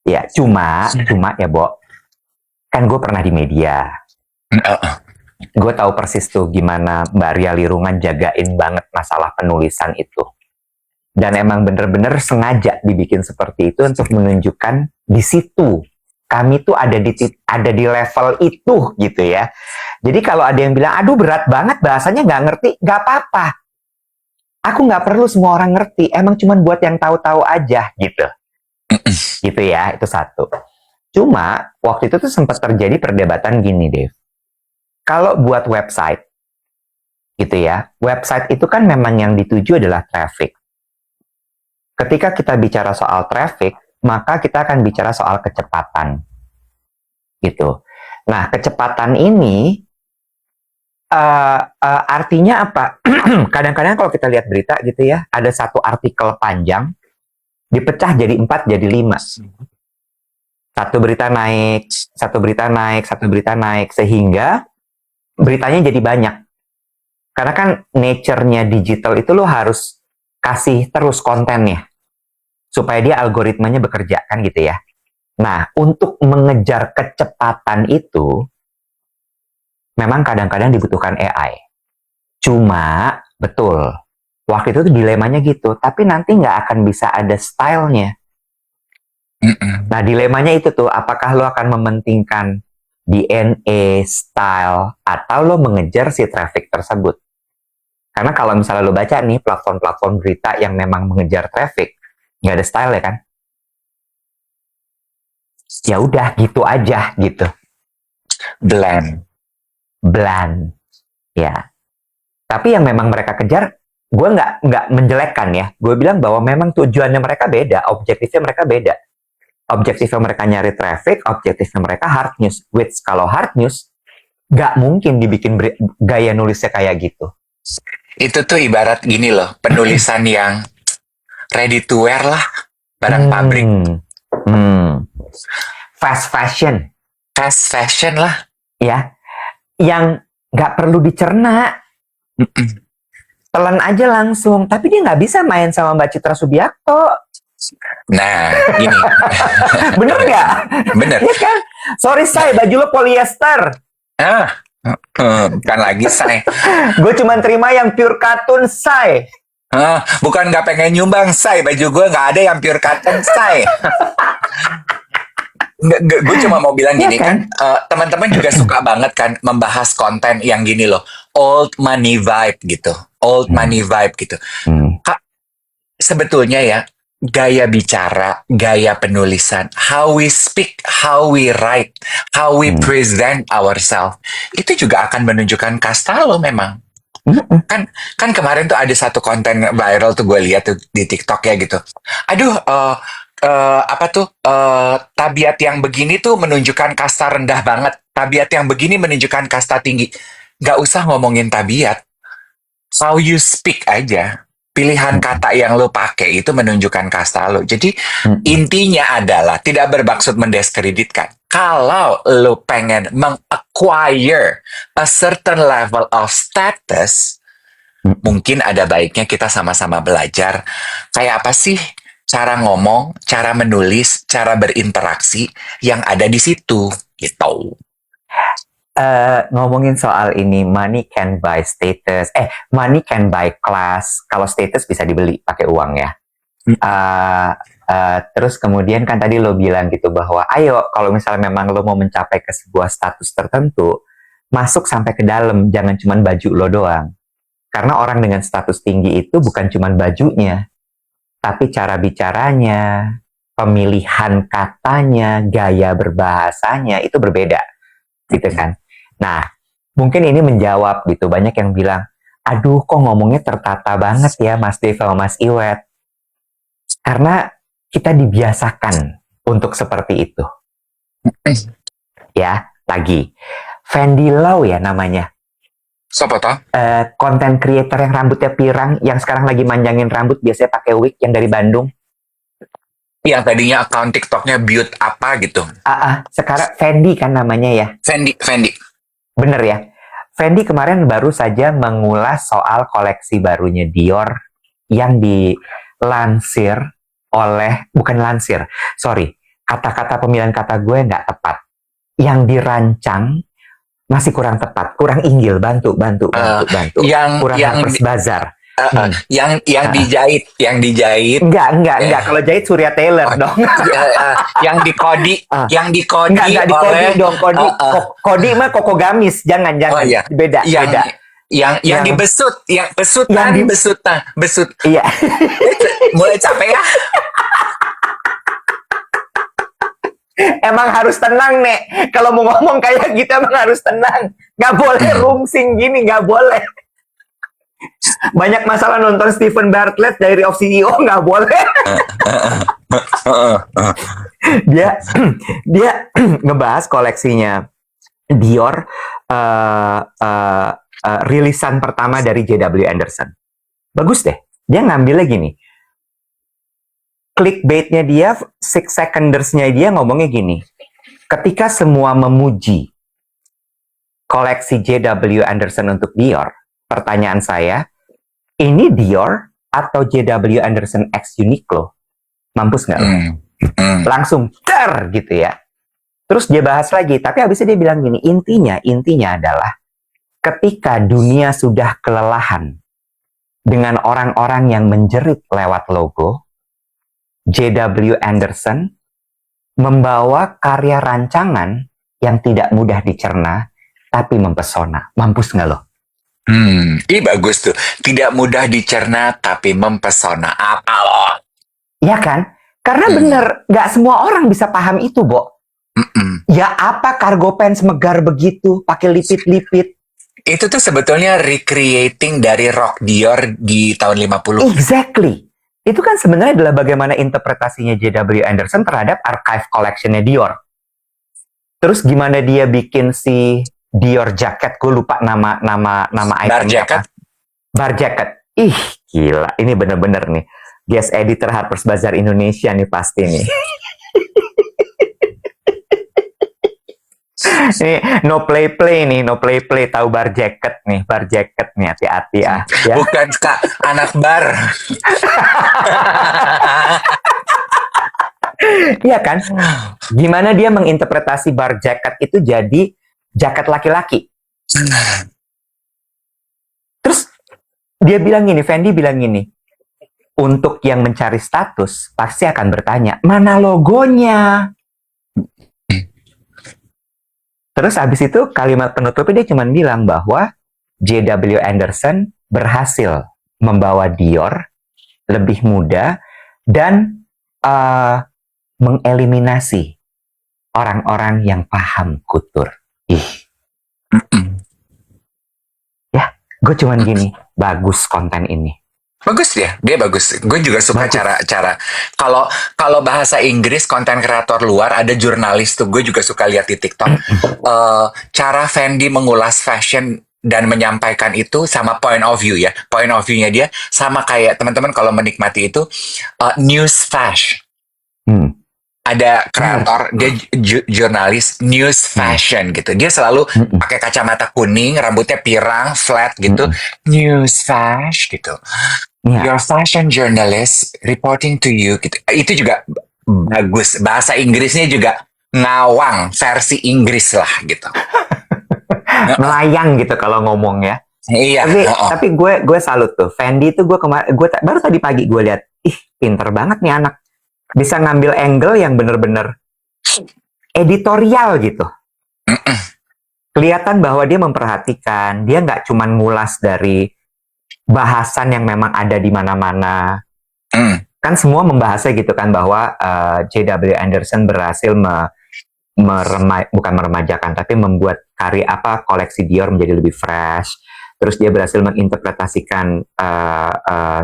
Ya, cuma ya, Bo, kan gue pernah di media. Gue tahu persis tuh gimana Mbak Ria Lirungan jagain banget masalah penulisan itu. Dan emang bener-bener sengaja dibikin seperti itu untuk menunjukkan di situ kami tuh ada di level itu gitu ya. Jadi kalau ada yang bilang, aduh berat banget bahasanya nggak ngerti, nggak apa-apa. Aku nggak perlu semua orang ngerti, emang cuma buat yang tahu-tahu aja gitu. Gitu ya, itu satu. Cuma waktu itu tuh sempat terjadi perdebatan gini, Dev. Kalau buat website, gitu ya, website itu kan memang yang dituju adalah traffic. Ketika kita bicara soal traffic, maka kita akan bicara soal kecepatan. Gitu. Nah, kecepatan ini artinya apa? Kadang-kadang kalau kita lihat berita gitu ya, ada satu artikel panjang, dipecah jadi 4, jadi 5. Satu berita naik, satu berita naik, satu berita naik, sehingga beritanya jadi banyak. Karena kan nature-nya digital itu lo harus kasih terus kontennya supaya dia algoritmanya bekerja kan gitu ya. Nah, untuk mengejar kecepatan itu memang kadang-kadang dibutuhkan AI. Cuma betul, waktu itu tuh dilemanya gitu, tapi nanti nggak akan bisa ada stylenya. Nah, dilemanya itu tuh, apakah lo akan mementingkan DNA, style, atau lo mengejar si traffic tersebut? Karena kalau misalnya lo baca nih platform-platform berita yang memang mengejar traffic, nggak ada style ya kan? Ya udah gitu aja gitu. Bland, ya. Tapi yang memang mereka kejar, gue nggak menjelekkan ya. Gue bilang bahwa memang tujuannya mereka beda, objektifnya mereka beda. Objektifnya mereka nyari traffic, objektifnya mereka hard news. Which kalau hard news, nggak mungkin dibikin gaya nulisnya kayak gitu. itu tuh ibarat gini loh, penulisan yang ready to wear lah, barang pabrik. Fast fashion lah. ya, yang nggak perlu dicerna, telan aja langsung. Tapi dia nggak bisa main sama Mbak Citra Subiakto. Nah, gini. Bener nggak? Bener. Ya kan? Sorry say, baju lo polyester. Bukan lagi say. Gue cuma terima yang pure cotton say. Bukan nggak pengen nyumbang say, baju gue nggak ada yang pure cotton say. Gue cuma mau bilang gini kan, teman-teman juga suka banget kan membahas konten yang gini loh, old money vibe gitu, sebetulnya ya, gaya bicara, gaya penulisan, how we speak, how we write, how we present ourselves, itu juga akan menunjukkan kasta lo memang. Kan kemarin tuh ada satu konten viral tuh gue lihat tuh di TikTok ya gitu. Aduh, tabiat yang begini tuh menunjukkan kasta rendah banget. Tabiat yang begini menunjukkan kasta tinggi. Gak usah ngomongin tabiat. How you speak aja. Pilihan kata yang lo pakai itu menunjukkan kasta lo. Jadi intinya adalah tidak bermaksud mendiskreditkan. Kalau lo pengen meng-acquire a certain level of status, mungkin ada baiknya kita sama-sama belajar kayak apa sih cara ngomong, cara menulis, cara berinteraksi yang ada di situ gitu. Ngomongin soal ini, money can buy status. Money can buy class. Kalau status bisa dibeli pakai uang ya. Terus kemudian kan tadi lo bilang gitu bahwa ayo kalau misalnya memang lo mau mencapai ke sebuah status tertentu, masuk sampai ke dalam, jangan cuma baju lo doang. Karena orang dengan status tinggi itu bukan cuma bajunya, tapi cara bicaranya, pemilihan katanya, gaya berbahasanya itu berbeda, gitu kan. Nah, mungkin ini menjawab gitu, banyak yang bilang, aduh kok ngomongnya tertata banget ya Mas Dev sama Mas Iwet. Karena kita dibiasakan untuk seperti itu. Ya, lagi. Fendi Lau ya namanya. Siapa toh? Content creator yang rambutnya pirang, yang sekarang lagi manjangin rambut, biasanya pakai wig, yang dari Bandung. Yang tadinya akun TikToknya Beaut apa gitu. Sekarang Fendi kan namanya ya. Fendi. Bener ya. Fendi kemarin baru saja mengulas soal koleksi barunya Dior yang dilansir oleh, kata-kata pemilihan kata gue nggak tepat. Yang dirancang masih kurang tepat, kurang inggil, bantu. yang Kurang Harper's Bazaar. yang dijahit Enggak. Kalau jahit Surya Taylor dong. yang dikodi Enggak dikodi oleh dong, kodi. Kodi mah Koko Gamis, jangan. iya. Beda. yang dibesut, besut. Iya. Mulai capek ya. Emang harus tenang, Nek. Kalau mau ngomong kayak gitu emang harus tenang. Nggak boleh rungsing gini, nggak boleh. Banyak masalah nonton Stephen Bartlett Diary of CEO, nggak boleh. dia ngebahas koleksinya Dior, rilisan pertama dari J.W. Anderson. Bagus deh. Dia ngambilnya gini. Clickbait-nya dia, 6 secondersnya dia ngomongnya gini. Ketika semua memuji koleksi J.W. Anderson untuk Dior, pertanyaan saya, ini Dior atau J.W. Anderson X Uniqlo? Mampus nggak lo? Langsung gitu ya. Terus dia bahas lagi, tapi habisnya dia bilang gini, intinya adalah ketika dunia sudah kelelahan dengan orang-orang yang menjerit lewat logo, J.W. Anderson membawa karya rancangan yang tidak mudah dicerna, tapi mempesona. Mampus nggak lo? Bagus tuh. Tidak mudah dicerna, tapi mempesona. Apa lo? Ya kan? Karena bener, nggak semua orang bisa paham itu, Bo. Ya apa cargo pants megar begitu, pakai lipit-lipit. Itu tuh sebetulnya recreating dari rok Dior di tahun 50. Exactly. Itu kan sebenarnya adalah bagaimana interpretasinya J.W. Anderson terhadap archive collection-nya Dior. Terus gimana dia bikin si Dior jacket, gue lupa nama itemnya apa. Bar jacket. Ih, gila. Ini bener-bener nih. Guest editor Harper's Bazaar Indonesia nih pasti nih. Nih, no play nih, tahu bar jacket nih, hati-hati ya. Bukan Kak, anak bar. Iya kan? Gimana dia menginterpretasi bar jacket itu jadi jaket laki-laki? Terus dia bilang gini, Fendi bilang gini, untuk yang mencari status pasti akan bertanya, mana logonya? Terus habis itu kalimat penutupnya dia cuma bilang bahwa J.W. Anderson berhasil membawa Dior lebih muda dan mengeliminasi orang-orang yang paham kutur. Ya, gue cuman gini, bagus konten ini. Bagus ya, dia bagus. Gue juga suka cara kalau bahasa Inggris konten kreator luar ada jurnalis tuh, gue juga suka lihat di TikTok. Cara Fendi mengulas fashion dan menyampaikan itu sama point of view ya. Point of view-nya dia sama kayak teman-teman kalau menikmati itu news flash. Ada kreator, dia jurnalis news fashion gitu. Dia selalu pakai kacamata kuning, rambutnya pirang, flat gitu. News flash gitu. Your fashion journalist reporting to you gitu. Itu juga bagus. Bahasa Inggrisnya juga ngawang, versi Inggris lah gitu. Melayang gitu kalau ngomong ya. Iya. Tapi gue salut tuh. Fendi itu gue baru tadi pagi gue lihat, pinter banget nih anak. Bisa ngambil angle yang bener-bener editorial gitu. Kelihatan bahwa dia memperhatikan, dia nggak cuma ngulas dari bahasan yang memang ada di mana-mana. Kan semua membahasnya gitu kan, bahwa J.W. Anderson berhasil bukan meremajakan, tapi membuat koleksi Dior menjadi lebih fresh. Terus dia berhasil menginterpretasikan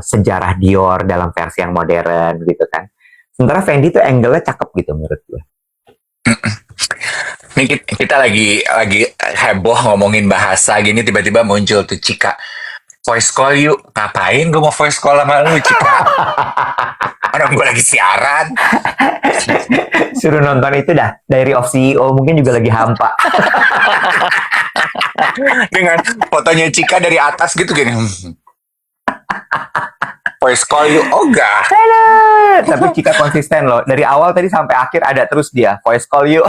sejarah Dior dalam versi yang modern gitu kan. Sementara Fendi tuh angle-nya cakep gitu menurut gue. Ini kita lagi heboh ngomongin bahasa gini, tiba-tiba muncul tuh Cika, voice call yuk. Ngapain gue mau voice call sama lu, Cika? Orang gue lagi siaran. Suruh nonton itu dah, Diary of CEO, mungkin juga lagi hampa. Dengan fotonya Cika dari atas gitu gini. Voice call you Oga. Tapi Cika konsisten loh. Dari awal tadi sampai akhir ada terus dia. Voice call you.